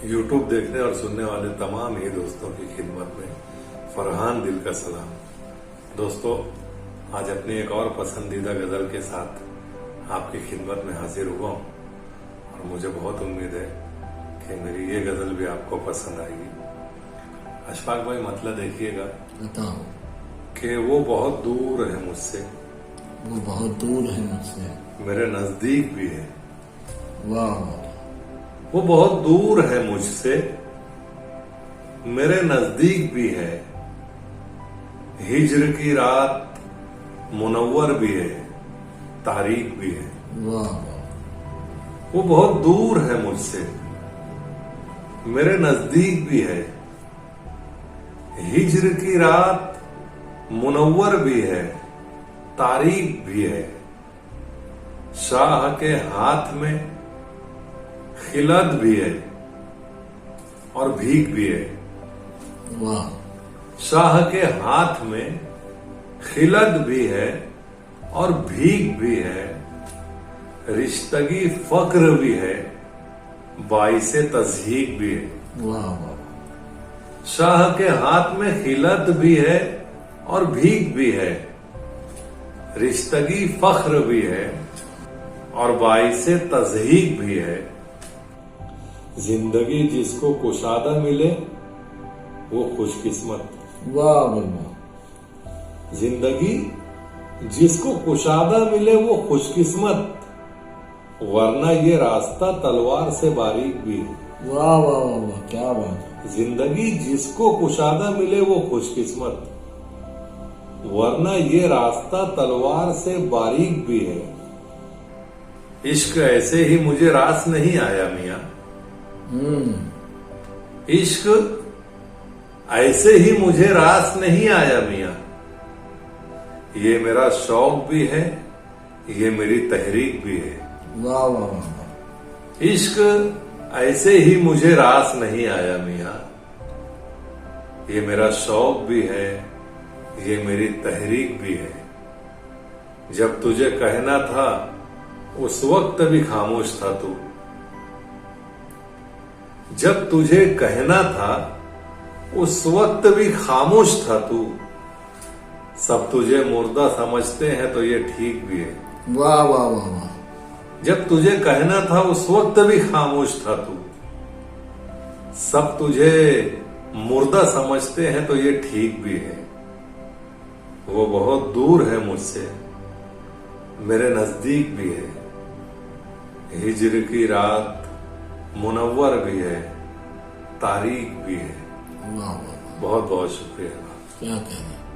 YouTube देखने और सुनने वाले तमाम ही दोस्तों की खिदमत में फरहान दिल का सलाम। दोस्तों, आज अपनी एक और पसंदीदा गजल के साथ आपकी खिदमत में हाजिर हुआ हूँ और मुझे बहुत उम्मीद है कि मेरी ये गजल भी आपको पसंद आएगी। अशफाक भाई, मतलब देखिएगा बताओ। कि वो बहुत दूर है मुझसे, वो बहुत दूर है मुझसे, मेरे नजदीक भी है। वाह। वो बहुत दूर है मुझसे, मेरे नजदीक भी है। हिज्र की रात मुनव्वर भी है, तारीख भी है। वाह। वो बहुत दूर है मुझसे, मेरे नजदीक भी है। हिज्र की रात मुनव्वर भी है, तारीख भी है। शाह के हाथ में खिलत भी है और भीख भी है। वाह। शाह के हाथ में खिलत भी है और भीख भी है। रिश्तगी फक्र भी है, बाइसे तज़हीक भी है। वाह। शाह के हाथ में खिलत भी है और भीख भी है। रिश्तगी फख्र भी है और बाइसे तज़हीक भी है। जिंदगी जिसको कुशादा मिले वो खुशकिस्मत। वाह वाह। जिंदगी जिसको कुशादा मिले वो खुशकिस्मत, वरना ये रास्ता तलवार से बारीक भी है। वाह वाह वाह वाह, क्या बात है। जिंदगी जिसको कुशादा मिले वो खुशकिस्मत, वरना ये रास्ता तलवार से बारीक भी है। इश्क ऐसे ही मुझे रास नहीं आया मियां। इश्क ऐसे ही मुझे रास नहीं आया मियां। ये मेरा शौक भी है, ये मेरी तहरीक भी है। वाह वाह वाह। इश्क ऐसे ही मुझे रास नहीं आया मियां। ये मेरा शौक भी है, ये मेरी तहरीक भी है। जब तुझे कहना था उस वक्त भी खामोश था तू। जब तुझे कहना था उस वक्त भी खामोश था तू। सब तुझे मुर्दा समझते हैं तो ये ठीक भी है। वाह वाह वाह वाह। जब तुझे कहना था उस वक्त भी खामोश था तू। सब तुझे मुर्दा समझते हैं तो ये ठीक भी है। वो बहुत दूर है मुझसे, मेरे नजदीक भी है। हिज्र की रात मुनव्वर भी है, तारीख भी है। वाह वाह। बहुत बहुत शुक्रिया। क्या कहना।